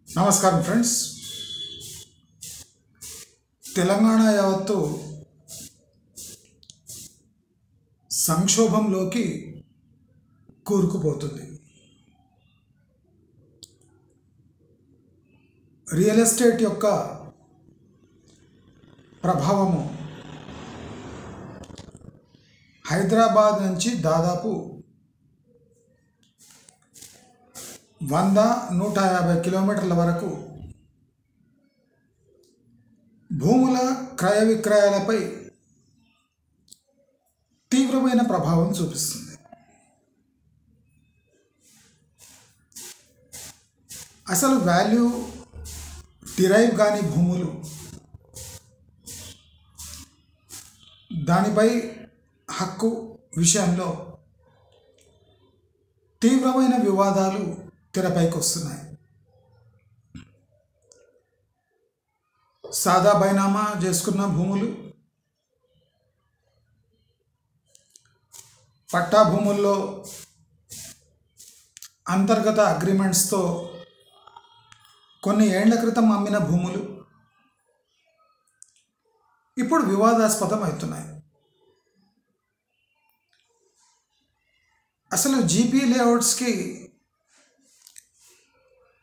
నమస్కారం ఫ్రెండ్స్. తెలంగాణ యావత్తు సంక్షోభంలోకి కూరుకుపోతుంది. Real estate యొక్క ప్రభావము హైదరాబాద్ నుంచి దాదాపు 100-150 కిలోమీటర్ల వరకు భూముల క్రయ విక్రయాలపై తీవ్రమైన ప్రభావం చూపిస్తుంది. అసలు వాల్యూ డిరైవ్ కాని భూములు, దానిపై హక్కు విషయంలో తీవ్రమైన వివాదాలు తెరపైకి వస్తున్నాయి. సాదా బైనామా చేసుకున్న భూములు, పట్టా భూముల్లో అంతర్గత అగ్రిమెంట్స్తో కొన్ని ఏళ్ల క్రితం అమ్మిన భూములు ఇప్పుడు వివాదాస్పదం అవుతున్నాయి. అసలు జీపీ లేఅవుట్స్కి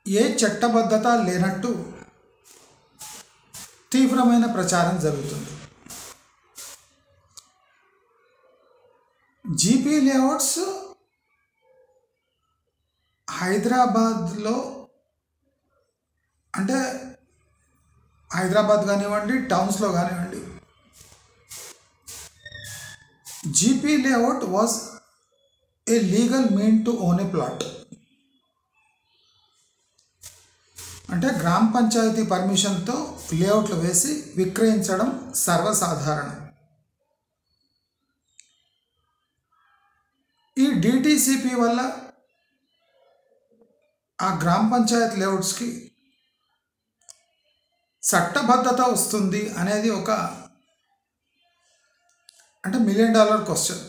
ఏ చట్టబద్ధత లేనట్టు తీవ్రమైన ప్రచారం జరుగుతుంది. జీపీ లేఅవుట్స్ హైదరాబాద్లో, అంటే హైదరాబాద్ కానివ్వండి, టౌన్స్లో కానివ్వండి, GP layout was a legal mean to own A plot. అంటే గ్రామ పంచాయతీ పర్మిషన్తో లేఅవుట్లు వేసి విక్రయించడం సర్వసాధారణం. ఈ డిటిసిపి వల్ల ఆ గ్రామ పంచాయతీ లేఅవుట్స్కి చట్టబద్ధత వస్తుంది అనేది ఒక $1 మిలియన్ క్వశ్చన్.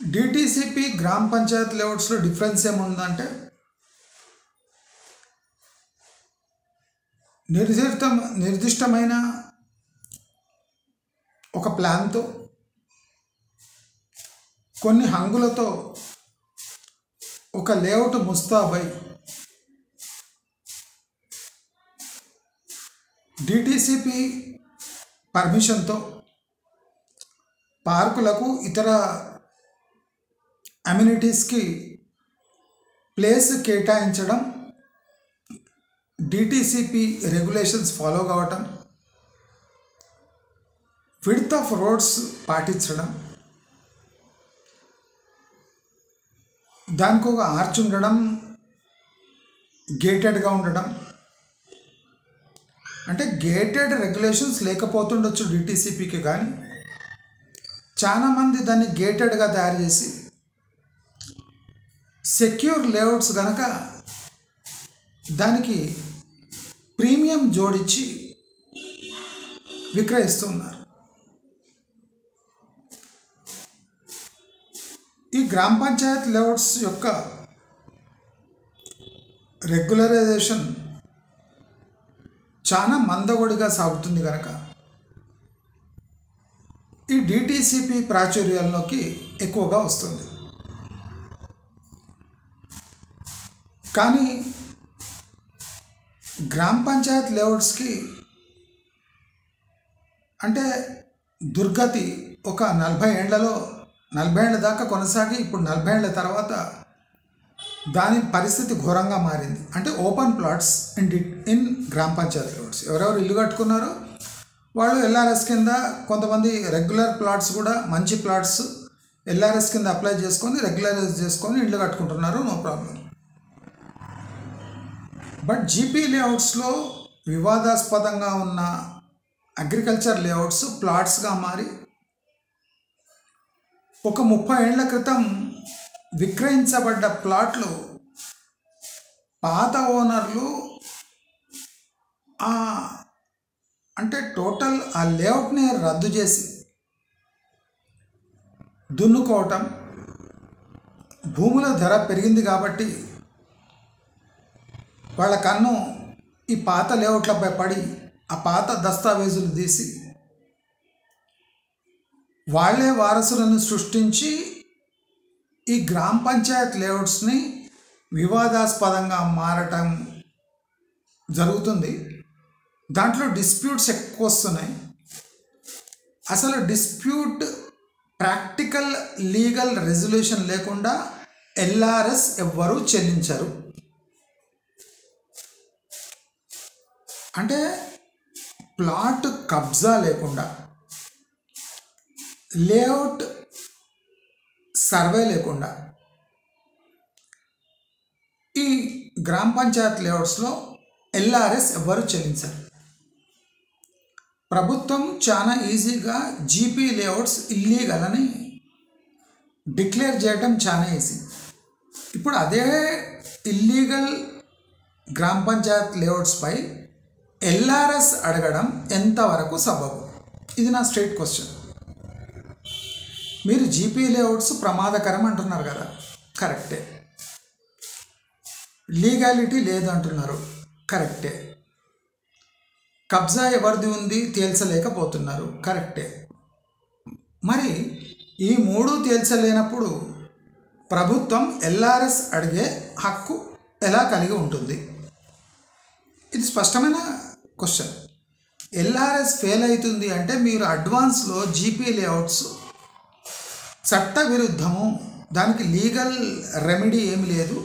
డిటిసిపి గ్రామ పంచాయతీ లేఅవుట్స్లో డిఫరెన్స్ ఏముందంటే, నిర్దిష్టమైన ఒక ప్లాన్తో, కొన్ని హంగులతో ఒక లేఅవుట్ ముస్తాబై డిటిసిపి పర్మిషన్తో పార్కులకు, ఇతర అమ్యూనిటీస్కి ప్లేస్ కేటాయించడం, డిటిసిపి రెగ్యులేషన్స్ ఫాలో కావటం, విడ్త్ ఆఫ్ రోడ్స్ పాటించడం, దానికి ఒక ఆర్చ్ ఉండడం, గేటెడ్గా ఉండడం. అంటే గేటెడ్ రెగ్యులేషన్స్ లేకపోతుండొచ్చు డిటిసిపికి, కానీ చాలామంది దాన్ని గేటెడ్గా తయారు చేసి సెక్యూర్ లేఅవుట్స్ కనుక దానికి ప్రీమియం జోడించి విక్రయిస్తున్నారు. ఈ గ్రామ పంచాయత్ లేఅవుట్స్ యొక్క రెగ్యులరైజేషన్ చాలా మందగొడిగా సాగుతుంది కనుక ఈ డిటిసిపి ప్రాచుర్యంలోకి ఎక్కువగా వస్తుంది. కానీ గ్రామ పంచాయత్ లేఅవుట్స్కి అంటే దుర్గతి ఒక 40 ఏళ్ల దాకా కొనసాగి, ఇప్పుడు 40 ఏళ్ల తర్వాత దాని పరిస్థితి ఘోరంగా మారింది. అంటే ఓపెన్ ప్లాట్స్ ఇన్ గ్రామ పంచాయత్ లేఅవుట్స్, ఎవరెవరు ఇల్లు కట్టుకున్నారో వాళ్ళు ఎల్ఆర్ఎస్ కింద, కొంతమంది రెగ్యులర్ ప్లాట్స్ కూడా, మంచి ప్లాట్స్ ఎల్ఆర్ఎస్ కింద అప్లై చేసుకొని రెగ్యులరైజ్ చేసుకొని ఇల్లు కట్టుకుంటున్నారు, నో ప్రాబ్లం. బట్ జీపీ లేఅవుట్స్లో వివాదాస్పదంగా ఉన్న అగ్రికల్చర్ లేఅవుట్స్ ప్లాట్స్గా మారి ఒక 30 ఏళ్ల క్రితం విక్రయించబడ్డ ప్లాట్లు పాత ఓనర్లు అంటే టోటల్ ఆ లేఅవుట్ని రద్దు చేసి దున్నుకోవటం, భూముల ధర పెరిగింది కాబట్టి వాళ్ళ కన్ను ఈ పాత లేఅవుట్లపై పడి ఆ పాత దస్తావేజులు తీసి వాళ్ళే వారసులను సృష్టించి ఈ గ్రామ పంచాయత్ లేఅవుట్స్ని వివాదాస్పదంగా మారటం జరుగుతుంది. దాంట్లో డిస్ప్యూట్స్ ఎక్కువ వస్తున్నాయి. అసలు డిస్ప్యూట్ ప్రాక్టికల్ లీగల్ రెజల్యూషన్ లేకుండా ఎల్ఆర్ఎస్ ఎవ్వరూ చెల్లించరు. అంటే ప్లాట్ కబ్జా లేకుండా, లేఅవుట్ సర్వే లేకుండా ఈ గ్రామ పంచాయత్ లేఅవుట్స్లో ఎల్ఆర్ఎస్ ఎవ్వరూ చెల్లించరు. ప్రభుత్వం చాలా ఈజీగా జీపీ లేఅవుట్స్ ఇల్లీగల్ అని డిక్లేర్ చేయడం చాలా ఈజీ. ఇప్పుడు అదే ఇల్లీగల్ గ్రామ పంచాయత్ లేఅవుట్స్పై ఎల్ఆర్ఎస్ అడగడం ఎంతవరకు సబబు? ఇది నా స్ట్రైట్ క్వశ్చన్. మీరు జీపీ లేఅవుట్స్ ప్రమాదకరం అంటున్నారు కదా, కరెక్టే. లీగాలిటీ లేదు అంటున్నారు, కరెక్టే. కబ్జా ఎవరిది ఉంది తేల్చలేకపోతున్నారు, కరెక్టే. మరి ఈ మూడు తేల్చలేనప్పుడు ప్రభుత్వం ఎల్ఆర్ఎస్ అడిగే హక్కు ఎలా కలిగి ఉంటుంది? ఇది స్పష్టమైన క్వశ్చన్. ఎల్ఆర్ఎస్ ఫెయిల్ అవుతుంది అంటే మీరు అడ్వాన్స్లో జీపీ లేఅవుట్స్ చట్ట విరుద్ధము, దానికి లీగల్ రెమెడీ ఏమి లేదు,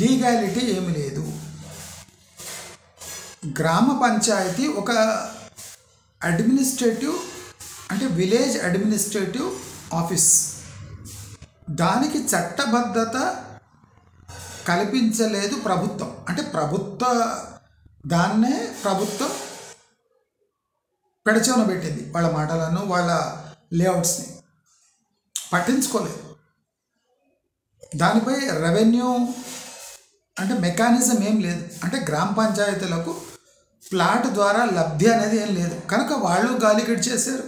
లీగాలిటీ ఏమి లేదు. గ్రామ పంచాయతీ ఒక అడ్మినిస్ట్రేటివ్ అంటే విలేజ్ అడ్మినిస్ట్రేటివ్ ఆఫీస్. దానికి చట్టబద్ధత కల్పించలేదు ప్రభుత్వం. అంటే దాన్నే ప్రభుత్వం పెడచెవిన పెట్టింది. వాళ్ళ మాటలను, వాళ్ళ లేఅవుట్స్ని పట్టించుకోలేదు. దానిపై రెవెన్యూ అంటే మెకానిజం ఏం లేదు. అంటే గ్రామ పంచాయతీలకు ప్లాట్ ద్వారా లబ్ధి అనేది ఏం లేదు కనుక వాళ్ళు గాలికడి చేశారు,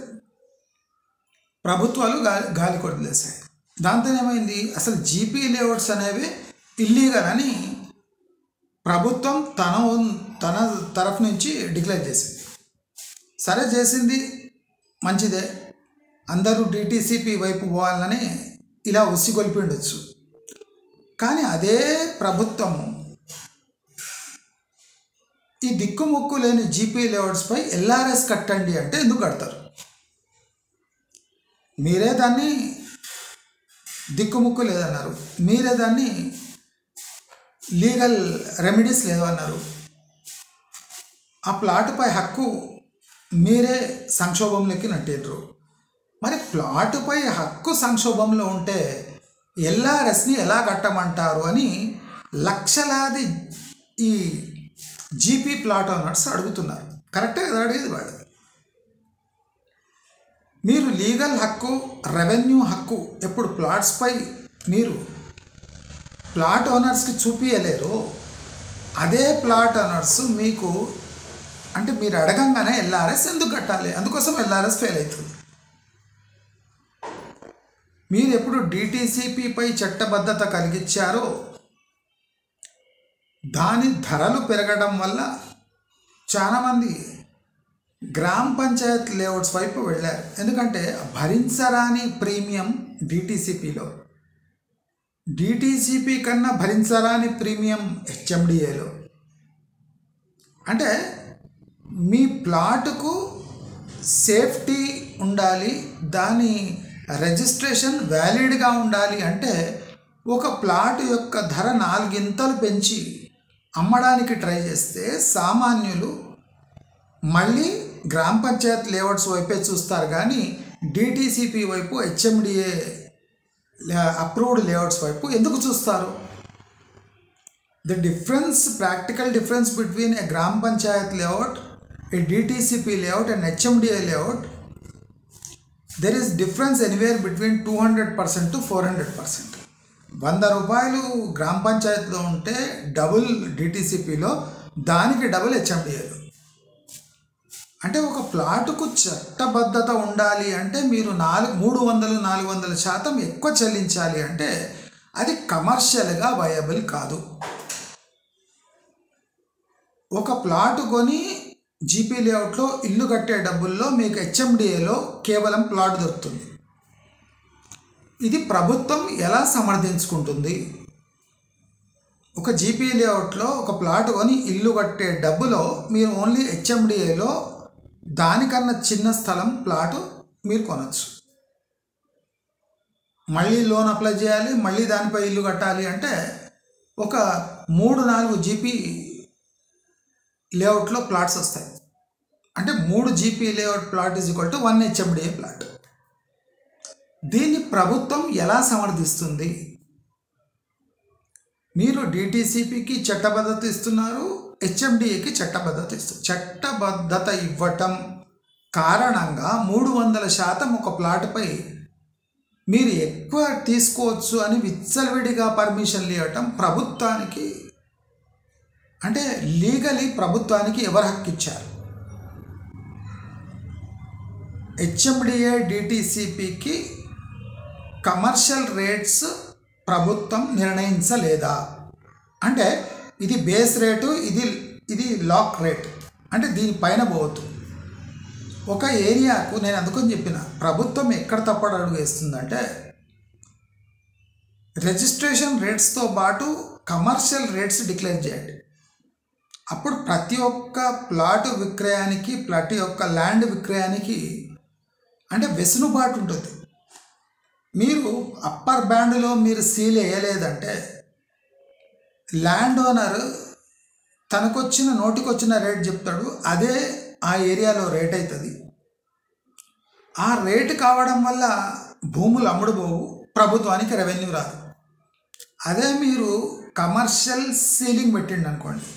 ప్రభుత్వాలు గాలి కొట్టలేసాయి. దాంతో ఏమైంది, అసలు జీపీ లేఅవుట్స్ అనేవి ఇల్లీగల్ అని ప్రభుత్వం తన తరఫు నుంచి డిక్లేర్ చేసింది. సరే, చేసింది మంచిదే, అందరూ డిటిసిపి వైపు పోవాలని ఇలా ఉసిగొల్పి ఉండొచ్చు. కానీ అదే ప్రభుత్వము ఈ దిక్కుముక్కు లేని జీపీ లేఅవుట్స్పై ఎల్ఆర్ఎస్ కట్టండి అంటే ఎందుకు కడతారు? మీరే దాన్ని దిక్కుముక్కు లేదన్నారు, మీరే దాన్ని లీగల్ రెమెడీస్ లేవన్నారు. ఆ ప్లాటుపై హక్కు మీరే సంక్షోభంలోకి నట్టిండ్రు. మరి ప్లాటుపై హక్కు సంక్షోభంలో ఉంటే ఎల్ఆర్ఎస్ని ఎలా కట్టమంటారు అని లక్షలాది ఈ జీపీ ప్లాట్ ఓనర్స్ అడుగుతున్నారు. కరెక్టే కదా అడిగేది వాళ్ళు. మీరు లీగల్ హక్కు, రెవెన్యూ హక్కు ఎప్పుడు ప్లాట్స్పై మీరు ప్లాట్ ఓనర్స్కి చూపించలేరు, అదే ప్లాట్ ఓనర్స్ మీకు అంటే మీరు అడగంగానే ఎల్ఆర్ఎస్ ఎందుకు కట్టాలి? అందుకోసం ఎల్ఆర్ఎస్ ఫెయిల్ అవుతుంది. మీరు ఎప్పుడు డిటిసిపిపై చట్టబద్ధత కలిగించారో దాని ధరలు పెరగడం వల్ల చాలామంది గ్రామ పంచాయత్ లేఅవుట్స్ వైపు వెళ్ళారు. ఎందుకంటే భరించరాని ప్రీమియం డిటిసిపిలో, డిటిసిపి కన్నా భరించరాని ప్రీమియం హెచ్ఎండిఏలో. అంటే మీ ప్లాటుకు సేఫ్టీ ఉండాలి, దాని రిజిస్ట్రేషన్ వ్యాలిడ్గా ఉండాలి. అంటే ఒక ప్లాట్ యొక్క ధర 4 ఇంతలు పెంచి అమ్మడానికి ట్రై చేస్తే సామాన్యులు మళ్ళీ గ్రామ పంచాయత్ లేఅవుట్స్ వైపే చూస్తారు, కానీ డిటిసిపి వైపు, హెచ్ఎండిఏ అప్రూవ్డ్ లేఅవుట్స్ వైపు ఎందుకు చూస్తారు? The difference, practical difference between a gram panchayat layout, a DTCP layout and HMDA layout, there is difference anywhere between 200% to 400%. 100 రూపాయలు గ్రామ పంచాయతీలో ఉంటే డబుల్ డిటిసిపిలో, దానికి డబుల్ హెచ్ఎండిఏలో. అంటే ఒక ప్లాటుకు చట్టబద్ధత ఉండాలి అంటే మీరు 300-400% ఎక్కువ చెల్లించాలి అంటే అది కమర్షియల్గా వయబుల్ కాదు. ప్లాట్ కొని జీపీ లేఅవుట్లో ఇల్లు కట్టే డబ్బుల్లో మీకు హెచ్ఎండిఏలో కేవలం ప్లాట్ దొరుకుతుంది. ఇది ప్రభుత్వం ఎలా సమర్థించుకుంటుంది? ఒక జీపీ లేఅవుట్లో ఒక ప్లాట్ కొని ఇల్లు కట్టే డబ్బులో మీరు ఓన్లీ హెచ్ఎండిఏలో దానికన్నా చిన్న స్థలం ప్లాటు మీరు కొనవచ్చు. మళ్ళీ లోన్ అప్లై చేయాలి, మళ్ళీ దానిపై ఇల్లు కట్టాలి అంటే ఒక 3-4 జీపీ లేఅవుట్లో ప్లాట్స్ వస్తాయి. అంటే 3 GP layout plot is equal to 1 HMDA plot. దీన్ని ప్రభుత్వం ఎలా సమర్థిస్తుంది? మీరు డిటిసిపికి చట్టబద్ధత ఇస్తున్నారు, హెచ్ఎండిఏకి చట్టబద్ధత ఇస్తారు. చట్టబద్ధత ఇవ్వటం కారణంగా 300% ఒక ప్లాట్పై మీరు ఎక్కువ తీసుకోవచ్చు అని విచ్చలవిడిగా పర్మిషన్లు ఇవ్వటం ప్రభుత్వానికి, అంటే లీగలీ ప్రభుత్వానికి ఎవరు హక్కు ఇచ్చారు? హెచ్ఎండిఏ డిటిసిపికి కమర్షియల్ రేట్స్ ప్రభుత్వం నిర్ణయించలేదా? అంటే ఇది బేస్ రేటు, ఇది లాక్ రేట్, అంటే దీనిపైన పోవద్దు. ఒక ఏరియాకు నేను అందుకని చెప్పిన ప్రభుత్వం ఎక్కడ తప్పడు అడుగు వేస్తుందంటే రిజిస్ట్రేషన్ రేట్స్తో పాటు కమర్షియల్ రేట్స్ డిక్లేర్ చేయండి. అప్పుడు ప్రతి ఒక్క ప్లాట్ విక్రయానికి, ప్రతి ఒక్క ల్యాండ్ విక్రయానికి అంటే వెసులుబాటు ఉంటుంది. మీరు అప్పర్ బ్యాండ్లో మీరు సీల్ వేయలేదంటే ల్యాండ్ ఓనర్ తనకొచ్చిన నోటికొచ్చిన రేట్ చెప్తాడు, అదే ఆ ఏరియాలో రేట్ అవుతుంది. ఆ రేటు కావడం వల్ల భూములు అమ్ముడుపోవు, ప్రభుత్వానికి రెవెన్యూ రాదు. అదే మీరు కమర్షియల్ సీలింగ్ పెట్టిండి అనుకోండి,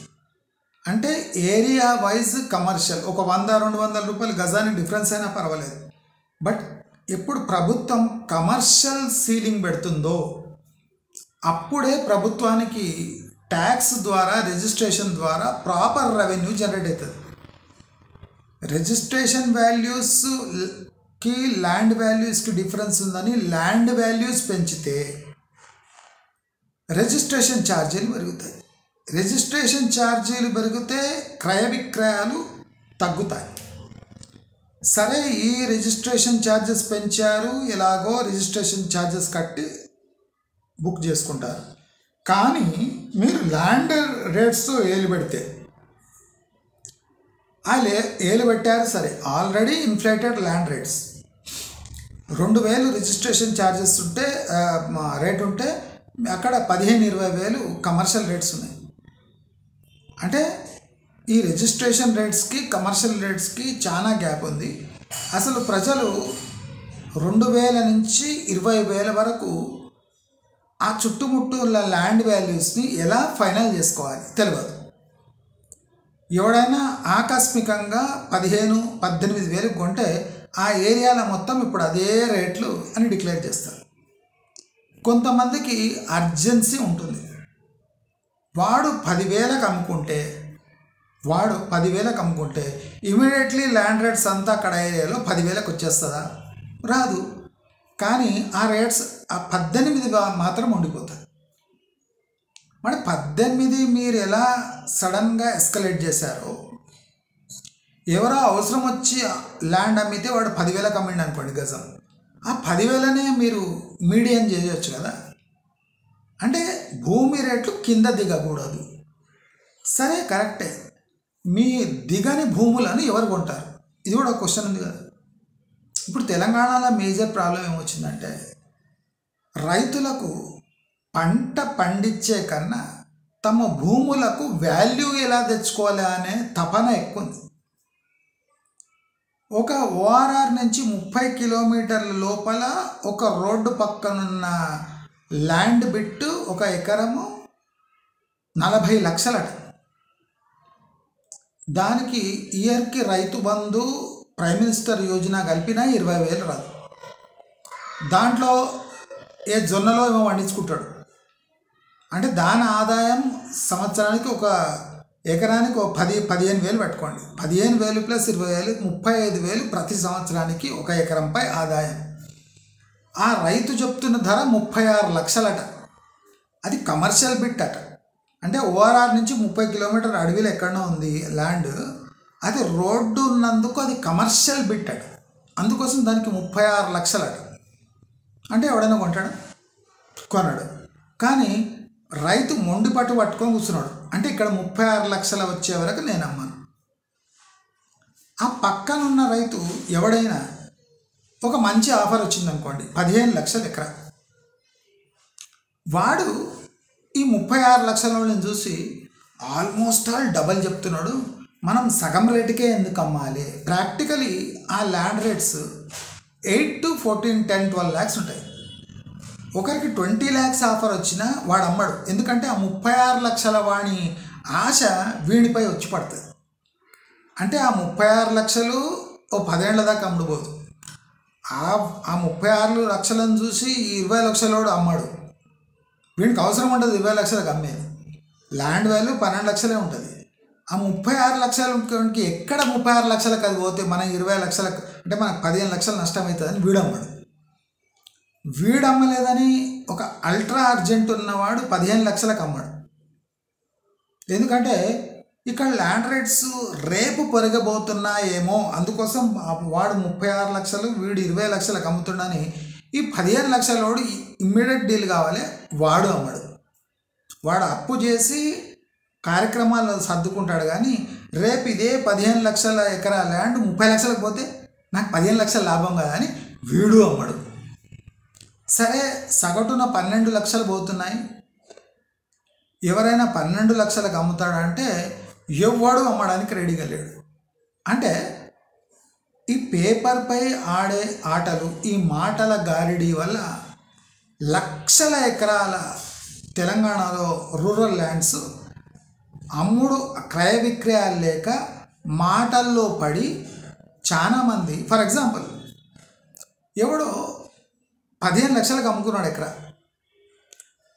అంటే ఏరియా వైజ్ కమర్షియల్ ఒక 100-200 రూపాయలు గజానికి డిఫరెన్స్ అయినా పర్వాలేదు. బట్ ఎప్పుడు ప్రభుత్వం కమర్షియల్ సీలింగ్ పెడుతుందో అప్పుడే ప్రభుత్వానికి ట్యాక్స్ ద్వారా, రిజిస్ట్రేషన్ ద్వారా ప్రాపర్ రెవెన్యూ జనరేట్ అవుతుంది. రిజిస్ట్రేషన్ వాల్యూస్కి ల్యాండ్ వాల్యూస్కి డిఫరెన్స్ ఉందని ల్యాండ్ వాల్యూస్ పెంచితే రిజిస్ట్రేషన్ ఛార్జీలు పెరుగుతాయి. రిజిస్ట్రేషన్ ఛార్జీలు పెరిగితే క్రయ విక్రయాలు తగ్గుతాయి. సరే, ఈ రిజిస్ట్రేషన్ ఛార్జెస్ పెంచారు, ఎలాగో రిజిస్ట్రేషన్ ఛార్జెస్ కట్టి బుక్ చేసుకుంటారు. కానీ మీరు ల్యాండ్ రేట్స్తో ఏలు పెడితే ఏలు పెట్టారు సరే, already inflated land rates 2000 registration charges ఉంటే రేట్ ఉంటే అక్కడ 15-20 కమర్షియల్ రేట్స్ ఉన్నాయి. అంటే ఈ రిజిస్ట్రేషన్ రేట్స్కి కమర్షియల్ రేట్స్కి చాలా గ్యాప్ ఉంది. అసలు ప్రజలు 2000 నుంచి 20,000 వరకు ఆ చుట్టుముట్టుల ల్యాండ్ వాల్యూస్ని ఎలా ఫైనల్ చేసుకోవాలి తెలియదు. ఎవడైనా ఆకస్మికంగా 15-18,000 కొంటే ఆ ఏరియాలో మొత్తం ఇప్పుడు అదే రేట్లు అని డిక్లేర్ చేస్తారు. కొంతమందికి అర్జెన్సీ ఉంటుంది. వాడు 10,000కి అమ్ముకుంటే ఇమీడియట్లీ ల్యాండ్ రేట్స్ అంతా అక్కడ ఏరియాలో 10,000కి వచ్చేస్తుందా? రాదు. కానీ ఆ రేట్స్ ఆ 18 మాత్రం ఉండిపోతాయి. మరి 18 మీరు ఎలా సడన్గా ఎస్కలేట్ చేశారో, ఎవరో అవసరం వచ్చి ల్యాండ్ అమ్మితే వాడు 10,000కి అమ్మిండి అనుకోండి గజం, ఆ 10,000నే మీరు మీడియన్ చేయవచ్చు కదా. అంటే భూమి రేట్లు కింద దిగకూడదు. సరే, కరెక్టే. మీ దిగని భూములను ఎవరు కొంటారు? ఇది కూడా ఒక క్వశ్చన్ ఉంది కదా. ఇప్పుడు తెలంగాణలో మేజర్ ప్రాబ్లం ఏమొచ్చిందంటే రైతులకు పంట పండించే కన్నా తమ భూములకు వాల్యూ ఎలా తెచ్చుకోవాలి అనే తపన ఎక్కువ ఉంది. ఒక ఓఆర్ఆర్ నుంచి 30 కిలోమీటర్ల లోపల ఒక రోడ్డు పక్కనున్న ల్యాండ్ బిట్టు ఒక ఎకరము 40 లక్షలట. దానికి ఇయర్కి రైతు బంధు, ప్రైమ్ మినిస్టర్ యోజన కలిపినా 20,000 రాదు. దాంట్లో ఏ జొన్నలో ఏమో పండించుకుంటాడు. అంటే దాని ఆదాయం సంవత్సరానికి ఒక ఎకరానికి ఒక 15,000 పెట్టుకోండి. 15,000 ప్లస్ 20,000 35,000 ప్రతి సంవత్సరానికి ఒక ఎకరంపై ఆదాయం. ఆ రైతు చెప్తున్న ధర 36 లక్షలట. అది కమర్షియల్ బిట్ అట. అంటే ఓఆర్ఆర్ నుంచి 30 కిలోమీటర్ అడవిలో ఎక్కడో ఉంది ల్యాండ్. అది రోడ్డు ఉన్నందుకు అది కమర్షియల్ బిట్ అట, అందుకోసం దానికి 36 లక్షలు అట. అంటే ఎవడైనా కొంటాడు? కొనడు. కానీ రైతు మొండి పట్టుకొని కూర్చున్నాడు. అంటే ఇక్కడ 36 లక్షలు వచ్చే వరకు నేను అమ్మాను. ఆ పక్కనున్న రైతు ఎవడైనా ఒక మంచి ఆఫర్ వచ్చిందనుకోండి, 15 లక్షలు ఎకరా, వాడు ఈ 36 లక్షల వాళ్ళని చూసి ఆల్మోస్ట్ ఆల్ డబల్ చెప్తున్నాడు, మనం సగం రేటుకే ఎందుకు అమ్మాలి? ప్రాక్టికలీ ఆ ల్యాండ్ రేట్స్ 8 to 14, 10, 12 ల్యాక్స్ ఉంటాయి. ఒకరికి 20 ల్యాక్స్ ఆఫర్ వచ్చినా వాడు అమ్మడు. ఎందుకంటే ఆ 36 లక్షల వాడి ఆశ వీడిపై వచ్చి పడుతుంది. అంటే ఆ 36 లక్షలు ఓ 10 ఏళ్ల దాకా అమ్ముడుపోదు. ఆ 36 లక్షలను చూసి ఈ 20 లక్షలోడు అమ్మాడు. వీడికి అవసరం ఉంటుంది 20 లక్షలకు అమ్మేది. ల్యాండ్ వాల్యూ 12 లక్షలే ఉంటుంది. ఆ 36 లక్షలకి ఎక్కడ 36 లక్షలకు అది పోతే మన 20 లక్షలకు అంటే మనకు 15 లక్షలు నష్టం అవుతుందని వీడు అమ్మాడు. వీడు అమ్మలేదని ఒక అల్ట్రా అర్జెంట్ ఉన్నవాడు 15 లక్షలకు అమ్మాడు. ఎందుకంటే ఇక్కడ ల్యాండ్ రేట్స్ రేపు పెరగబోతున్నాయేమో, అందుకోసం వాడు 36 లక్షలు వీడు 20 లక్షలకు అమ్ముతున్నాడని ఈ 15 లక్షలోడు ఇమ్మీడియట్ డీల్ కావాలి, వాడు అమ్మడు. వాడు అప్పు చేసి కార్యక్రమాలు సర్దుకుంటాడు. కానీ రేపు ఇదే 15 లక్షల ఎకరా ల్యాండ్ 30 లక్షలకు పోతే నాకు 15 లక్షల లాభం కదా అని వీడు అమ్మడు. సరే, సగటున 12 లక్షలు పోతున్నాయి. ఎవరైనా 12 లక్షలకు అమ్ముతాడంటే ఎవ్వడు అమ్మడానికి రెడీగా లేడు. అంటే ఈ పేపర్పై ఆడే ఆటలు, ఈ మాటల గారిడి వల్ల లక్షల ఎకరాల తెలంగాణలో రూరల్ ల్యాండ్స్ క్రయ విక్రయాలు లేక మాటల్లో పడి చాలామంది, ఫర్ ఎగ్జాంపుల్ ఎవడో 15 లక్షలకు అమ్ముకున్నాడు ఎకరా,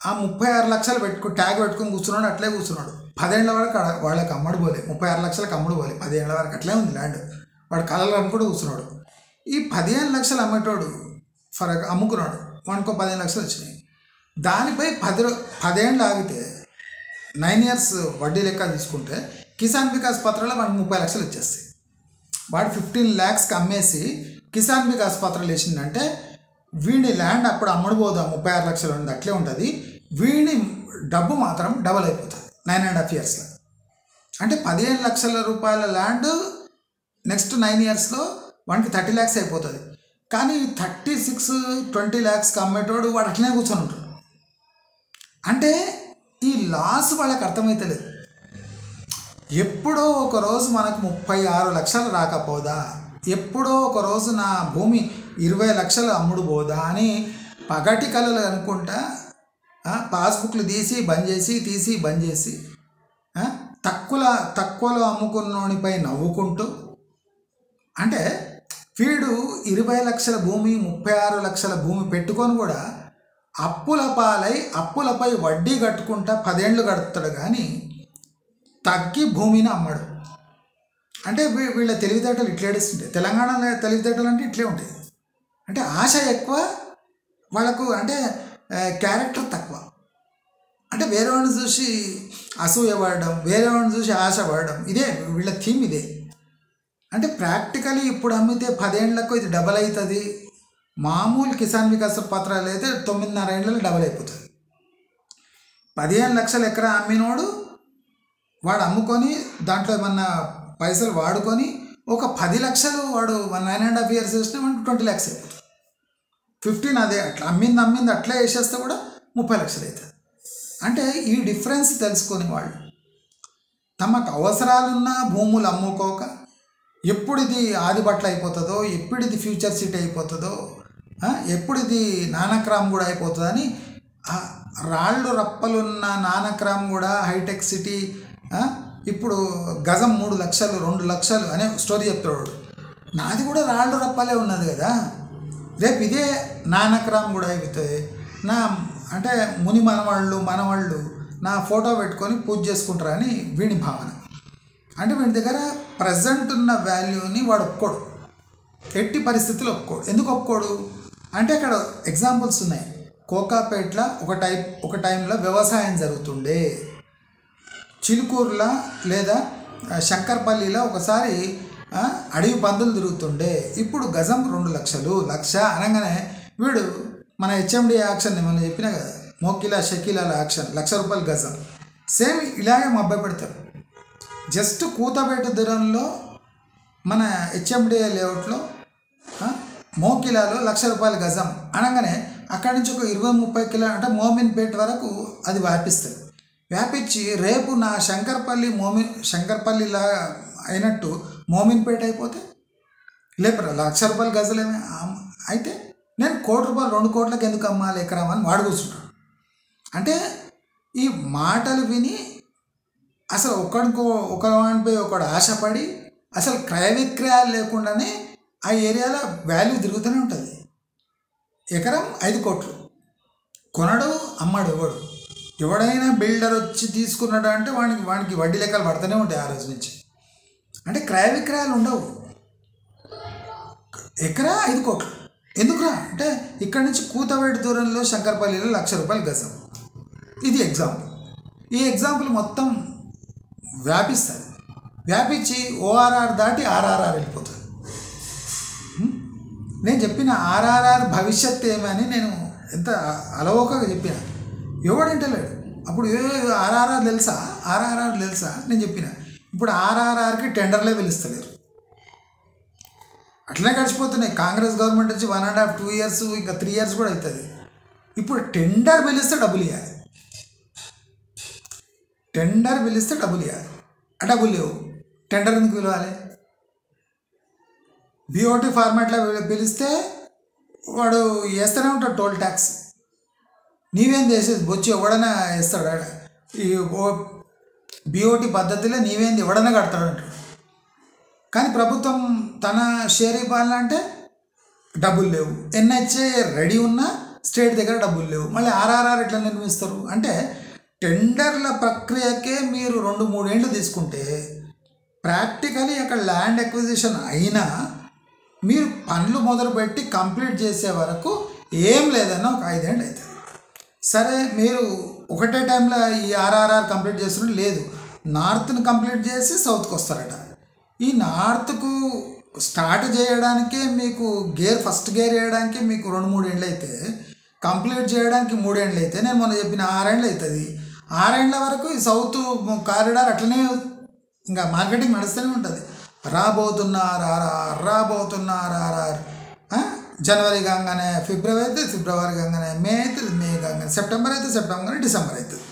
ఆ 36 లక్షలు ట్యాగ్ పెట్టుకుని కూర్చున్నాడు, అట్లే కూర్చున్నాడు. 10 ఏళ్ల వరకు వాళ్ళకి అమ్మడు పోలే, 36 లక్షలకు అమ్ముడు పోలే, 10 ఏళ్ల వరకు అట్లే ఉంది ల్యాండ్. వాడు కళలు అమ్ముకుంటూ కూర్చున్నాడు. ఈ 15 లక్షలు అమ్మేటోడు అమ్ముకున్నాడు, వాడికో 15 లక్షలు వచ్చినాయి. దానిపై 10 ఏళ్ళు ఆగితే 9 years వడ్డీ లెక్క తీసుకుంటే కిసాన్ వికాస్ పత్రాలు వాడికి 30 లక్షలు వచ్చేస్తాయి. వాడు 15 lakhsకి అమ్మేసి కిసాన్ వికాస్ పత్రాలు వేసిందంటే వీడి ల్యాండ్ అప్పుడు అమ్ముడుపోదు, 36 లక్షలు ఉంది, అట్లే ఉంటుంది. వీడి డబ్బు మాత్రం డబల్ అయిపోతుంది 9.5 yearsలో. అంటే 15 లక్షల రూపాయల ల్యాండ్ నెక్స్ట్ 9 yearsలో వాడికి 30 lakhs అయిపోతుంది. కానీ 36, 20 lakhsకి అమ్మేటోడు వాడు అట్లనే కూర్చొని ఉంటాడు. అంటే ఈ లాస్ వాళ్ళకి అర్థమవుతలేదు. ఎప్పుడో ఒకరోజు మనకు 36 లక్షలు రాకపోదా, ఎప్పుడో ఒకరోజు నా భూమి 20 లక్షలు అమ్ముడు పోదా అని పగటి కళలు అనుకుంటా పాస్బుక్లు తీసి బంద్ చేసి తక్కువలో అమ్ముకున్నోనిపై నవ్వుకుంటూ, అంటే వీడు 20 లక్షల భూమి 36 లక్షల భూమి పెట్టుకొని కూడా అప్పుల పాలై అప్పులపై వడ్డీ కట్టుకుంటా 10 ఏళ్ళు గడుపుతాడు. కానీ తగ్గి భూమిని అమ్మడు. అంటే వీళ్ళ తెలివితేటలు ఇట్లే ఏడుస్తుంటాయి. తెలంగాణలో తెలివితేటలు అంటే ఇట్లే ఉంటాయి. అంటే ఆశ ఎక్కువ వాళ్ళకు, అంటే క్యారెక్టర్ తక్కువ. అంటే వేరేవాడిని చూసి అసూయ పడడం, వేరేవాడిని చూసి ఆశ పడడం, ఇదే వీళ్ళ థీమ్ ఇదే. అంటే ప్రాక్టికలీ ఇప్పుడు అమ్మితే 10 ఏళ్లకు ఇది డబల్ అవుతుంది. మామూలు కిసాన్ వికాస్ పత్రాలు అయితే 9.5 ఏళ్ళలో డబల్ అయిపోతుంది. 15 లక్షల ఎకరా అమ్మినోడు వాడు అమ్ముకొని దాంట్లో ఏమన్నా పైసలు వాడుకొని ఒక 10 లక్షలు వాడు 9.5 years వేసినా మనకు 20 lakhs అయిపోతుంది. 15 అదే అట్లా అమ్మింది అట్లా వేసేస్తే కూడా 30 లక్షలు అవుతుంది. అంటే ఈ డిఫరెన్స్ తెలుసుకొని వాళ్ళు తమకు అవసరాలున్న భూములు అమ్ముకోక ఎప్పుడు ఇది ఆదిబట్ల అయిపోతుందో, ఎప్పుడు ఇది ఫ్యూచర్ సిటీ అయిపోతుందో, ఎప్పుడు ఇది నానక్రామ్ కూడా అయిపోతుందని రాళ్ళు రప్పలున్న నానక్రామ్ కూడా హైటెక్ సిటీ ఇప్పుడు గజం 3 లక్షలు 2 లక్షలు అనే స్టోరీ చెప్తాడు. నాది కూడా రాళ్ళు రప్పలే ఉన్నది కదా, రేపు ఇదే నానక్రామ్ కూడా అయిపోతుంది. అంటే ముని మనవాళ్ళు నా ఫోటో పెట్టుకొని పూజ చేసుకుంటారని వీడి భావన. అంటే వీడి దగ్గర ప్రజెంట్ ఉన్న వాల్యూని వాడు ఒప్పుకోడు, ఎట్టి పరిస్థితులు ఒప్పుకోడు. ఎందుకు ఒప్పుకోడు అంటే అక్కడ ఎగ్జాంపుల్స్ ఉన్నాయి. కోకాపేటలో ఒక టైంలో వ్యవసాయం జరుగుతుండే. చిలుకూరులో లేదా శంకర్పల్లిలో ఒకసారి అడవి పందులు తిరుగుతుండే. ఇప్పుడు గజం 2 లక్షలు. లక్ష అనగానే వీడు మన హెచ్ఎండి యాక్షన్ మనం చెప్పినా కదా, మోకిలా షకీలాల యాక్షన్, ₹1,00,000 గజం. సేమ్ ఇలాగే మభ్య పెడతారు. జస్ట్ కూతబేట దూరంలో మన హెచ్ఎండిఏ లేఅవుట్లో మోకిలాలో ₹1,00,000 గజం అనగానే అక్కడి నుంచి ఒక 20-30 కిలో అంటే మోమిన్పేట వరకు అది వ్యాపిస్తుంది. వ్యాపించి రేపు నా శంకర్పల్లిలా అయినట్టు మోమిన్పేట అయిపోతే లేపరా ₹1,00,000 గజలేమే. అయితే నేను ₹1,00,00,000 2 కోట్లకి ఎందుకు అమ్మాలి ఎకరం అని వాడు కూర్చుంటాడు. అంటే ఈ మాటలు విని అసలు ఒకడిపై ఒకడు ఆశపడి అసలు క్రయ విక్రయాలు లేకుండానే ఆ ఏరియాలో వాల్యూ తిరుగుతూనే ఉంటుంది. ఎకరం 5 కోట్లు కొనడు, అమ్మాడు ఎవడైనా బిల్డర్ వచ్చి తీసుకున్నాడు అంటే వానికి వడ్డీ లెక్కలు పడుతూనే ఉంటాయి ఆ రోజు నుంచి. అంటే క్రయ విక్రయాలు ఉండవు. ఎకరా 5 కోట్లు ఎందుకురా అంటే ఇక్కడి నుంచి కూతవేటి దూరంలో శంకర్పల్లిలో ₹1,00,000 గజం. ఇది ఎగ్జాంపుల్. ఈ ఎగ్జాంపుల్ మొత్తం వ్యాపిస్తుంది. వ్యాపించి ఓఆర్ఆర్ దాటి ఆర్ఆర్ఆర్ వెళ్ళిపోతుంది. నేను చెప్పిన ఆర్ఆర్ఆర్ భవిష్యత్ ఏమని నేను ఎంత అలవోకగా చెప్పిన, ఎవడంటలేడు. అప్పుడు ఆర్ఆర్ఆర్ తెలుసా నేను చెప్పిన. ఇప్పుడు ఆర్ఆర్ఆర్కి టెండర్లే పిలుస్తలేరు. అట్లనే గడిచిపోతున్నాయి. కాంగ్రెస్ గవర్నమెంట్ వచ్చి 1.5-2 ఇయర్స్ ఇంకా 3 ఇయర్స్ కూడా అవుతుంది. ఇప్పుడు టెండర్ పిలిస్తే డబ్బులు ఇవ్వాలి. ఆ డబ్బులు లేవు. టెండర్ ఎందుకు పిలవాలి? బిఓటి ఫార్మాట్లో పిలిస్తే వాడు వేస్తూనే ఉంటాడు టోల్ ట్యాక్స్. నీవేం చేసేది బొచ్చి ఎవడన్నా వేస్తాడు. ఈ బిఓటి పద్ధతిలో నీవేంది ఎవడన్నా కడతాడు అంటాడు. కానీ ప్రభుత్వం తన షేర్ ఇవ్వాలంటే డబ్బులు లేవు. ఎన్హెచ్ఏ రెడీ ఉన్నా స్టేట్ దగ్గర డబ్బులు లేవు. మళ్ళీ ఆర్ఆర్ఆర్ ఎట్లా నిర్మిస్తారు అంటే టెండర్ల ప్రక్రియకే మీరు 2-3 ఏళ్ళు తీసుకుంటే ప్రాక్టికలీ అక్కడ ల్యాండ్ ఎక్విజిషన్ అయినా మీరు పనులు మొదలుపెట్టి కంప్లీట్ చేసే వరకు ఏం లేదన్నా ఒక 5 ఏళ్ళు అవుతుంది. సరే మీరు ఒకటే టైంలో ఈ ఆర్ఆర్ఆర్ కంప్లీట్ చేస్తున్నట్టు లేదు. నార్త్ని కంప్లీట్ చేసి సౌత్కి వస్తారట. ఈ నార్త్కు స్టార్ట్ చేయడానికే మీకు ఫస్ట్ గేర్ వేయడానికి మీకు 2-3 ఏళ్ళు అయితే, కంప్లీట్ చేయడానికి 3 ఏళ్ళు అయితే, నేను మొన్న చెప్పిన 6 ఏళ్ళు అవుతుంది. 6 ఏళ్ళ వరకు ఈ సౌత్ కారిడార్ అట్లనే ఇంకా మార్కెటింగ్ నడుస్తూనే ఉంటుంది. రాబోతున్నారు జనవరి కాగానే ఫిబ్రవరి అయితే ఫిబ్రవరి కాగానే మే అయితే మే కాగానే సెప్టెంబర్ అయితే సెప్టెంబర్ డిసెంబర్ అవుతుంది.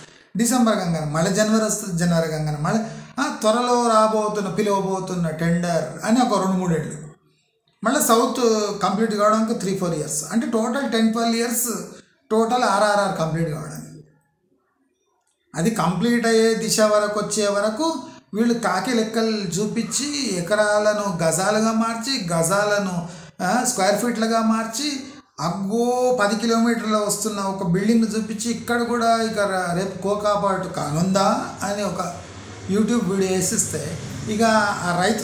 డిసెంబర్ కాగానే మళ్ళీ జనవరి వస్తుంది. జనవరి కాగానే మళ్ళీ త్వరలో పిలువబోతున్న టెండర్ అని ఒక 2-3 ఏళ్ళు. మళ్ళీ సౌత్ కంప్లీట్ కావడానికి 3-4 ఇయర్స్. అంటే total 10-12 years total RRR complete కావడానికి. అది కంప్లీట్ అయ్యే దిశ వరకు వచ్చే వరకు వీళ్ళు కాకి లెక్కలు చూపించి ఎకరాలను గజాలుగా మార్చి, గజాలను స్క్వేర్ ఫీట్లుగా మార్చి, 10 కిలోమీటర్లు వస్తున్న ఒక బిల్డింగ్ చూపించి ఇక్కడ కూడా ఇక రేపు కోకాపాటు కానుందా అని ఒక యూట్యూబ్ వీడియో వేసిస్తే ఇక ఆ రైతు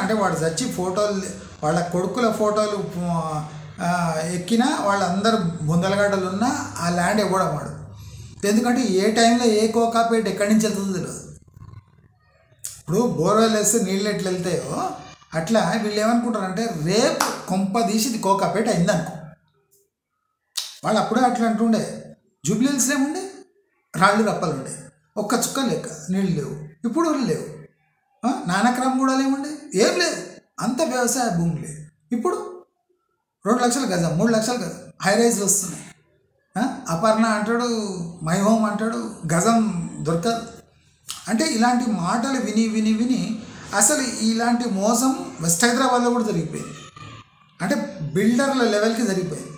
అంటే వాడు చచ్చి ఫోటోలు వాళ్ళ కొడుకుల ఫోటోలు ఎక్కినా వాళ్ళందరూ బొందలగడ్డలు ఉన్నా ఆ ల్యాండ్ ఇవ్వడం వాడు. ఎందుకంటే ఏ టైంలో ఏ కోకాపేట ఎక్కడి నుంచి వెళ్తుందో తెలియదు. ఇప్పుడు బోర్వెల్ వేస్తే నీళ్ళు ఎట్లా వెళ్తాయో అట్లా వీళ్ళు ఏమనుకుంటారంటే రేపు కొంప తీసి కోకాపేట అయిందనుకో. వాళ్ళు అప్పుడే అట్లా అంటుండే. జూబ్లీహిల్స్ ఏముండే రాళ్ళు రప్పలు ఉండే, ఒక్క చుక్క లెక్క నీళ్ళు లేవు. ఇప్పుడు లేవు. నానక్రమ్ కూడా ఏముండే ఏం లేదు, అంత వ్యవసాయ భూమి లేదు. ఇప్పుడు 2 లక్షల గజం 3 లక్షల గజం హైరైజ్లు వస్తున్నాయి. అపర్ణ అంటాడు, మై హోమ్ అంటాడు, గజం దొరకదు. అంటే ఇలాంటి మాటలు విని విని విని అసలు ఇలాంటి మోసం వెస్ట్ హైదరాబాద్లో కూడా జరిగిపోయింది. అంటే బిల్డర్ల లెవెల్కి జరిగిపోయింది.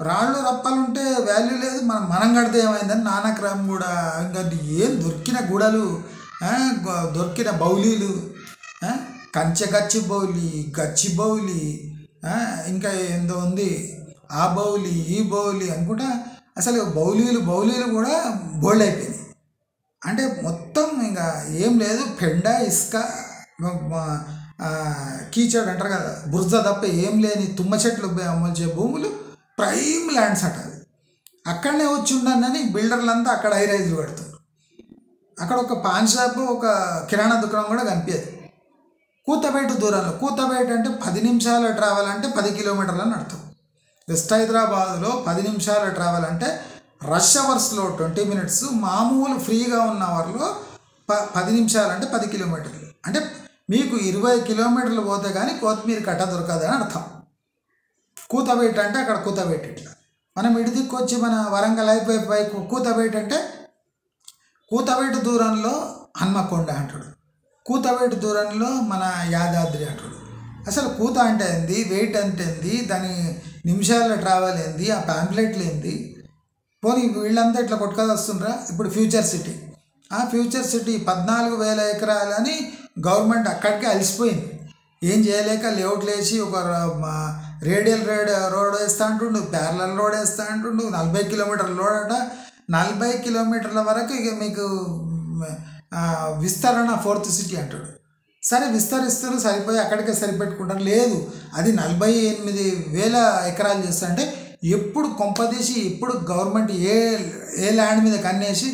రాళ్ళు రప్పాలు ఉంటే వాల్యూ లేదు, మనం కడితే ఏమైందని నానక్రమ్ కూడా ఇంకా ఏం దొరికిన గుడలు, దొరికిన బౌలీలు, కంచె గచ్చి బౌలి ఇంకా ఏందో ఉంది ఆ బౌలి ఈ బౌలి అనుకుంటా అసలు బౌలీలు కూడా బోల్డ్ అయిపోయింది. అంటే మొత్తం ఇంకా ఏం లేదు, పెండ ఇసుక కీచడ్ అంటారు కదా, బురద తప్ప ఏం లేని తుమ్మ చెట్లు అమ్మల్చే భూములు ప్రైమ్ ల్యాండ్స్ అంటారు. అక్కడనే వచ్చి ఉండనని బిల్డర్లంతా అక్కడ హైరైజ్లు పెడుతున్నారు. అక్కడ ఒక పాన్ షాప్, ఒక కిరాణా దుకాణం కూడా కనిపించదు. కూతబేట దూరంలో, కూతబేట అంటే 10 నిమిషాల ట్రావెల్ అంటే 10 కిలోమీటర్లు అని అర్థం. వెస్ట్ హైదరాబాద్లో 10 నిమిషాల ట్రావెల్ అంటే రష్ అవర్స్లో 20 మినిట్స్, మామూలు ఫ్రీగా ఉన్న అవర్లో 10 నిమిషాలు అంటే 10 కిలోమీటర్లు. అంటే మీకు 20 కిలోమీటర్లు పోతే కానీ కొత్తిమీర కట్ట దొరకదు అని అర్థం. కూతబేట అంటే అక్కడ కూతబేట. ఇట్లా మనం ఇడిదిక్కు వచ్చి మన వరంగల్ అయిపోయి కూతబేట అంటే కూతబేట దూరంలో హన్మకొండ అంటాడు, కూతబేట దూరంలో మన యాదాద్రి అంటాడు. అసలు కూత అంటే ఏంది, వెయిట్ అంటే ఏంది, దాని నిమిషాల ట్రావెల్ ఏంది, ఆ ప్యాంప్లెట్లు ఏంది. పోనీ వీళ్ళంతా ఇట్లా కొట్టుకొని వస్తుండ్రా. ఇప్పుడు ఫ్యూచర్ సిటీ, ఆ ఫ్యూచర్ సిటీ 14,000 ఎకరాలని గవర్నమెంట్ అక్కడికే అలసిపోయింది. ఏం చేయలేక లేఅవుట్లు వేసి ఒక రేడియల్ రోడ్ వేస్తూ అంటుండు, ప్యారలల్ రోడ్ వేస్తూ అంటుండు. 40 కిలోమీటర్ల రోడ్ అట. 40 కిలోమీటర్ల వరకు ఇక మీకు విస్తరణ 4th సిటీ అంటాడు. సరే విస్తరిస్తారు, సరిపోయి అక్కడికే సరిపెట్టుకుంటారు. లేదు, అది 48,000 ఎకరాలు చేస్తారంటే ఎప్పుడు కొంపదీసి ఎప్పుడు గవర్నమెంట్ ఏ ల్యాండ్ మీద కన్నేసి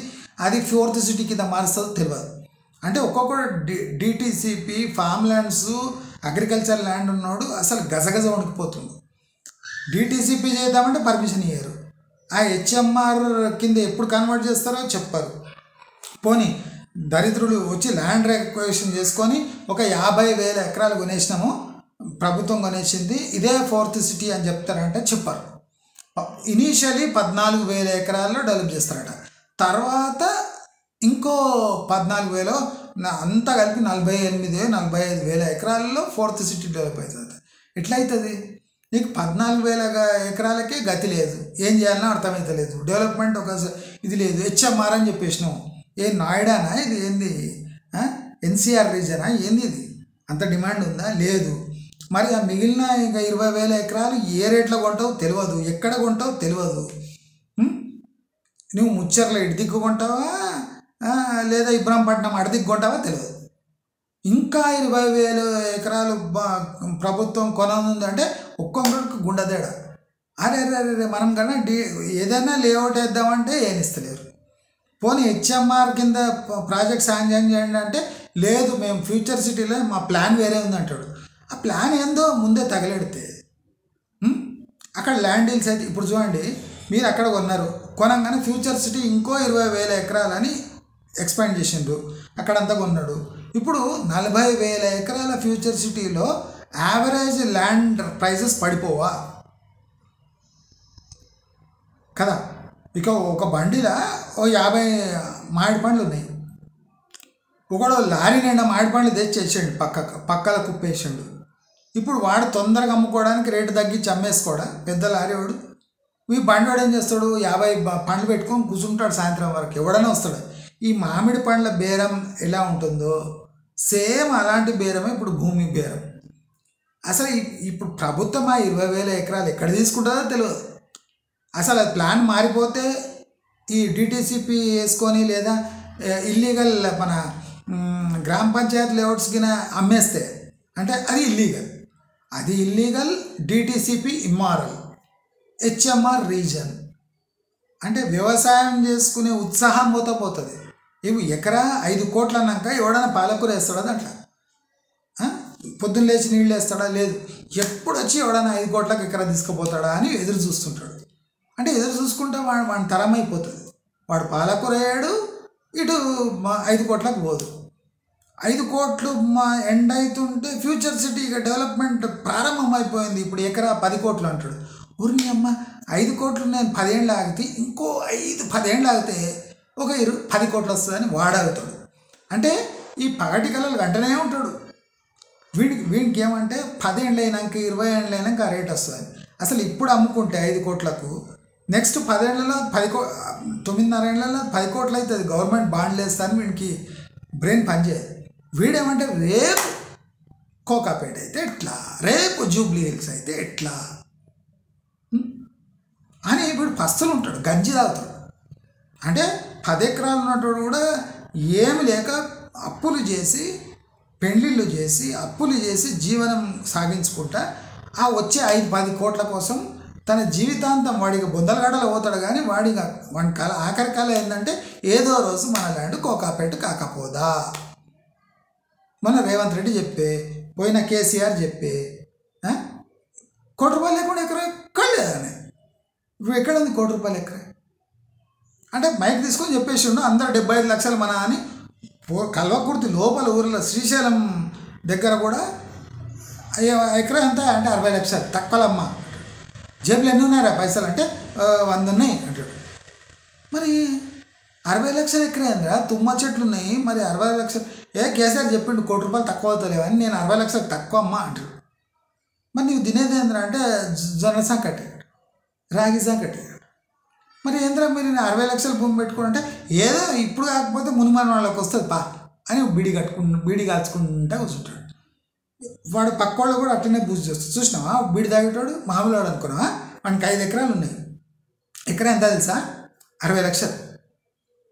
అది 4th సిటీ కింద మారుస్తుందో తెలియదు. అంటే ఒక్కొక్కడు DTCP, form lands, agriculture land ఉన్నాడు అసలు గజగజ వణికిపోతుంది. డిటిసిపి చేద్దామంటే పర్మిషన్ ఇయ్యారు. ఆ హెచ్ఎంఆర్ కింద ఎప్పుడు కన్వర్ట్ చేస్తారో చెప్పారు. పోనీ దరిద్రులు వచ్చి ల్యాండ్ రిక్వెషన్ చేసుకొని ఒక 50,000 ఎకరాలు కొనేసినాము, ప్రభుత్వం కొనేసింది, ఇదే 4th సిటీ అని చెప్తారంటే చెప్పారు. ఇనీషియలీ 14,000 ఎకరాల్లో డెవలప్ చేస్తారట. తర్వాత ఇంకో 14,000 అంతా కలిపి 48,000-45,000 ఎకరాల్లో 4th సిటీ డెవలప్ అవుతుంది. ఎట్లయితుంది? నీకు 14,000 ఎకరాలకే గతి లేదు, ఏం చేయాలన్నా అర్థమవుతలేదు, డెవలప్మెంట్ ఒక ఇది లేదు. హెచ్ఎంఆర్ అని చెప్పేసినావు. ఏ నాయిడానా ఇది? ఏంది ఎన్సీఆర్ రీజనా? ఏంది ఇది? అంత డిమాండ్ ఉందా? లేదు. మరి ఆ మిగిలిన ఇంకా 20,000 ఎకరాలు ఏ రేట్లో కొంటావు తెలియదు, ఎక్కడ కొంటావు తెలియదు. నువ్వు ముచ్చర్ల ఇడిదిక్కు కొంటావా లేదా ఇబ్రాంపట్నం అడిదిక్కు కొంటావా తెలియదు. ఇంకా 20,000 ఎకరాలు ప్రభుత్వం కొనుందంటే ఒక్కొక్కరికి గుండెదేడా. అరే మనం కన్నా ఏదైనా లేఅవుట్ వేద్దామంటే ఏం ఇస్తలేరు. పోనీ హెచ్ఎంఆర్ కింద ప్రాజెక్ట్ శాంక్షన్ చేయండి అంటే లేదు, మేము ఫ్యూచర్ సిటీలో మా ప్లాన్ వేరే ఉందంటాడు. ఆ ప్లాన్ ఏందో ముందే తగలెడితే అక్కడ ల్యాండ్ డీల్స్ అయితే ఇప్పుడు చూడండి, మీరు అక్కడ కొనంగానే ఫ్యూచర్ సిటీ ఇంకో 20,000 ఎకరాలని ఎక్స్పాండ్ చేసిండు, అక్కడంతా కొన్నాడు. ఇప్పుడు 40,000 ఎకరాల ఫ్యూచర్ సిటీలో యావరేజ్ ల్యాండ్ ప్రైజెస్ పడిపోవా కదా? ఇక ఒక బండిలో 50 మామిడి పండ్లు ఉన్నాయి. ఒకడు లారీ నిండా మామిడి పండ్లు తెచ్చేసాడు, పక్కల కుప్పేసాడు. ఇప్పుడు వాడు తొందరగా అమ్ముకోవడానికి రేటు తగ్గించి అమ్మేసుకోడా పెద్ద లారీ వాడు. ఈ బండి వాడు ఏం చేస్తాడు, 50 పండ్లు పెట్టుకొని కూర్చుంటాడు సాయంత్రం వరకు, ఎవడైనా వస్తాడు. ఈ మామిడి పండ్ల బేరం ఎలా ఉంటుందో సేమ్ అలాంటి బేరమే ఇప్పుడు భూమి బేరం. అసలు ఇప్పుడు ప్రభుత్వం ఆ 20,000 ఎకరాలు ఎక్కడ తీసుకుంటుందో తెలియదు. అసలు అది ప్లాన్ మారిపోతే ఈ డిటిసిపి వేసుకొని లేదా ఇల్లీగల్ మన గ్రామ పంచాయత్ లేఅవుట్స్ కింద అమ్మేస్తే అంటే అది illegal, DTCP immoral, HMR reason. అంటే వ్యవసాయం చేసుకునే ఉత్సాహం పోతుంది. ఇవి ఎకరా 5 కోట్లు అన్నాక ఎవడైనా పాలకూర వేస్తాడా దాంట్లో? పొద్దున్న లేచి నీళ్ళు వేస్తాడా? లేదు. ఎప్పుడు వచ్చి ఎవడైనా 5 కోట్లకు ఎకరా తీసుకుపోతాడా అని ఎదురు చూస్తుంటాడు. అంటే ఎదురు చూసుకుంటే వాడి తరం అయిపోతుంది. వాడు పాలకూర వేయడు, ఇటు 5 కోట్లకు పోదు. 5 కోట్లు ఎండ్ అవుతుంటే ఫ్యూచర్ సిటీ ఇక డెవలప్మెంట్ ప్రారంభం అయిపోయింది. ఇప్పుడు ఎకరా 10 కోట్లు అంటాడు. ఊరిని అమ్మ 5 కోట్లు నేను 10 ఏళ్ళు ఆగితే ఇంకో 10 ఏళ్ళు ఆగితే ఒక 10 కోట్లు వస్తుందని వాడవుతాడు. అంటే ఈ పగటి కళలు గంటనే ఉంటాడు. వీడికి ఏమంటే 10 ఏళ్ళు అయినాక 20 ఏళ్ళు అయినాక ఆ రేట్ వస్తుంది. అసలు ఇప్పుడు అమ్ముకుంటే 5 కోట్లకు నెక్స్ట్ 10 ఏళ్లలో 9.5 ఏళ్లలో 10 కోట్లు అవుతుంది. గవర్నమెంట్ బాండ్లు వేస్తాను, వీడికి బ్రెయిన్ పనిచేయదు. వీడేమంటే రేపు కోకాపేట అయితే ఎట్లా, రేపు జూబ్లీ హిల్స్ అయితే ఎట్లా అని వీడు పస్తులు ఉంటాడు, గంజి తాగుతాడు. అంటే 10 ఎకరాలు ఉన్నవాడు కూడా ఏమి లేక అప్పులు చేసి, పెళ్ళిళ్ళు చేసి, అప్పులు చేసి జీవనం సాగించుకుంటా ఆ వచ్చే 5-10 కోట్ల కోసం తన జీవితాంతం వాడికి బొందలగడలో పోతాడు, కానీ వాడి కళ ఆఖరి కళ ఏంటంటే ఏదో రోజు మన ల్యాండ్ కోకాపేట కాకపోదా. మన రేవంత్ రెడ్డి చెప్పే, పోయిన కేసీఆర్ చెప్పే ₹1 లేకుండా ఎకరా ఎక్కడలేదని. ఇప్పుడు ఎక్కడ ఉంది ₹1 ఎకరా అంటే మైక్ తీసుకొని చెప్పేసిండు అందరు 75 లక్షలు మన అని. కల్వకుర్తి లోపల ఊరిలో శ్రీశైలం దగ్గర కూడా ఎకరా ఎంత అంటే 60 లక్షలు తక్కువలమ్మ. జేబులు ఎన్ని ఉన్నారా పైసలు అంటే 100 ఉన్నాయి అంటాడు. మరి 60 లక్షలు ఎకరా ఏంద్రా, తుమ్మ చెట్లు ఉన్నాయి, మరి 60 లక్షలు కేసీఆర్ చెప్పిండు ₹1 తక్కువ అవుతలేవని, నేను 60 లక్షలు తక్కువ అమ్మ అంటాడు. మరి నీవు తినేది ఏంద్రా అంటే జొన్న సంకటి, రాగి సంకటి. మరి ఏంద్రా మీరు 60 లక్షల భూమి పెట్టుకుంటే ఏదో ఇప్పుడు కాకపోతే మునుమాన వాళ్ళకి వస్తుంది పా అని బీడి కాల్చుకుంటా కూర్చుంటాడు. వాడు పక్క వాళ్ళు కూడా అట్లనే బూజ్ చేస్తాడు. చూసినావా బీడి తాగేటాడు మామూలు వాడు అనుకున్నావా, వానికి 5 ఎకరాలు ఉన్నాయి. ఎకరా ఎంత తెలుసా 60 లక్షలు.